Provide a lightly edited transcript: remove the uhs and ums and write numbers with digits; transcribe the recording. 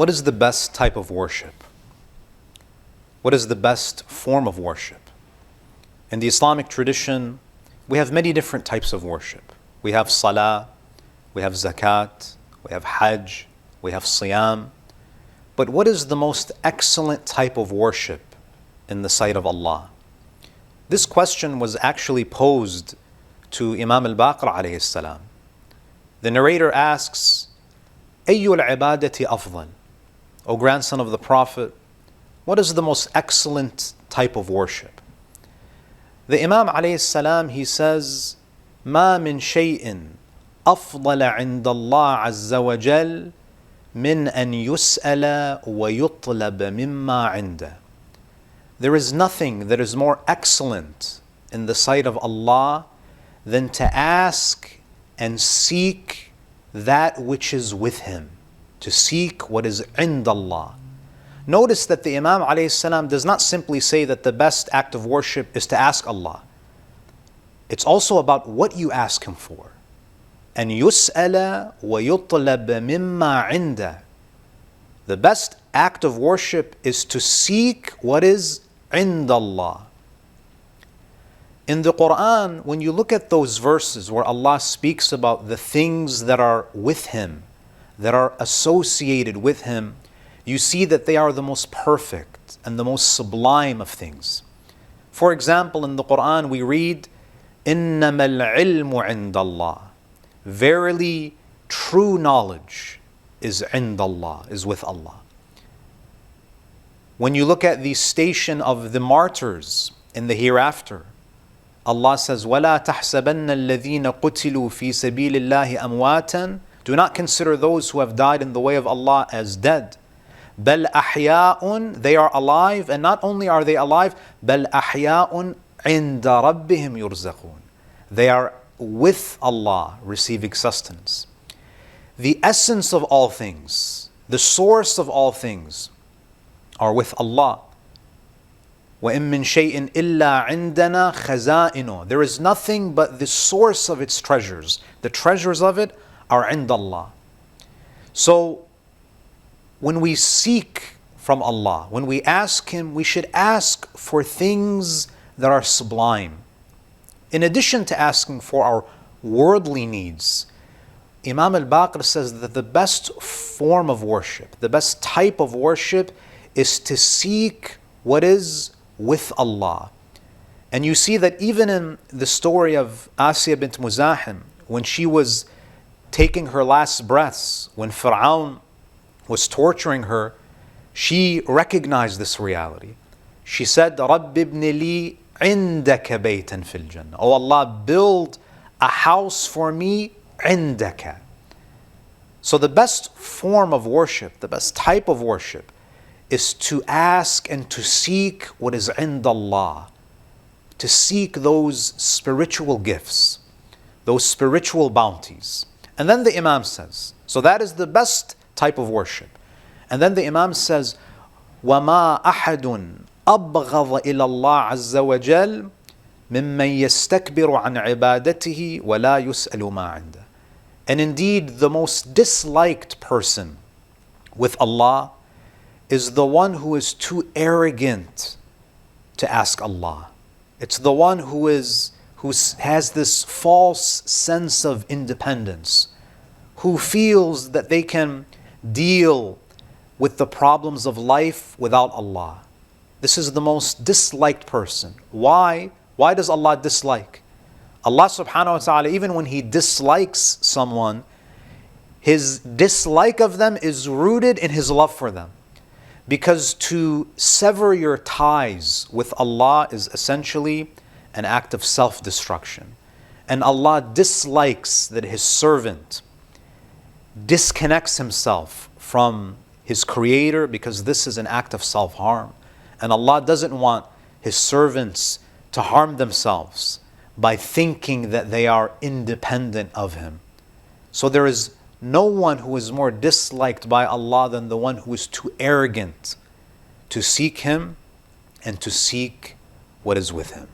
What is the best type of worship? What is the best form of worship? In the Islamic tradition, we have many different types of worship. We have salah, we have zakat, we have hajj, we have siyam. But what is the most excellent type of worship in the sight of Allah? This question was actually posed to Imam al-Baqir alayhi salam. The narrator asks, Ayyul ibadati afdal? O grandson of the Prophet, what is the most excellent type of worship? The Imam alayhi salam, he says, ما من شيء أفضل عند الله عز وجل من أن يسأل ويطلب مما عنده. There is nothing that is more excellent in the sight of Allah than to ask and seek that which is with Him, to seek what is عند Allah. Notice that the Imam alayhi salam does not simply say that the best act of worship is to ask Allah. It's also about what you ask Him for. أن يسأل ويطلب مما عنده. The best act of worship is to seek what is عند Allah. In the Quran, when you look at those verses where Allah speaks about the things that are with Him, that are associated with Him, you see that they are the most perfect and the most sublime of things. For example, in the Quran we read, إِنَّمَا الْعِلْمُ عِنْدَ اللَّهِ. Verily, true knowledge is عِنْدَ Allah, is with Allah. When you look at the station of the martyrs in the hereafter, Allah says, وَلَا تَحْسَبَنَّ الَّذِينَ قُتِلُوا فِي سَبِيلِ اللَّهِ أَمْوَاتًا. Do not consider those who have died in the way of Allah as dead. بَلْ أَحْيَاءٌ. They are alive, and not only are they alive, بَلْ أَحْيَاءٌ عِنْدَ رَبِّهِمْ يُرْزَقُونَ. They are with Allah, receiving sustenance. The essence of all things, the source of all things, are with Allah. وَإِن مِّن شَيْءٍ إِلَّا عِنْدَنَا خَزَائِنُ. There is nothing but the source of its treasures. The treasures of it are عند Allah. So, when we seek from Allah, when we ask Him, we should ask for things that are sublime. In addition to asking for our worldly needs, Imam al-Baqir says that the best form of worship, the best type of worship is to seek what is with Allah. And you see that even in the story of Asiyah bint Muzahim, when she was taking her last breaths, when Fir'aun was torturing her, she recognized this reality. She said, رَبِّ ابْنِ لِي عِنْدَكَ بَيْتًا فِي الْجَنَّةِ. Oh Allah, build a house for me, عِنْدَكَ. So the best form of worship, the best type of worship, is to ask and to seek what is عند Allah, to seek those spiritual gifts, those spiritual bounties. And then the Imam says, so that is the best type of worship. And then the Imam says, وَمَا أَحَدٌ أَبْغَضَ إِلَى اللَّهِ عَزَّ وَجَلَّ مِمَّنْ يَسْتَكْبِرُ عَنْ عِبَادَتِهِ وَلَا يُسْأَلُ مَا عِنْدَهُ. And indeed, the most disliked person with Allah is the one who is too arrogant to ask Allah. It's the one who has this false sense of independence, who feels that they can deal with the problems of life without Allah. This is the most disliked person. Why? Why does Allah dislike? Allah subhanahu wa ta'ala, even when He dislikes someone, His dislike of them is rooted in His love for them. Because to sever your ties with Allah is essentially an act of self-destruction. And Allah dislikes that His servant disconnects himself from his Creator, because this is an act of self-harm. And Allah doesn't want His servants to harm themselves by thinking that they are independent of Him. So there is no one who is more disliked by Allah than the one who is too arrogant to seek Him and to seek what is with Him.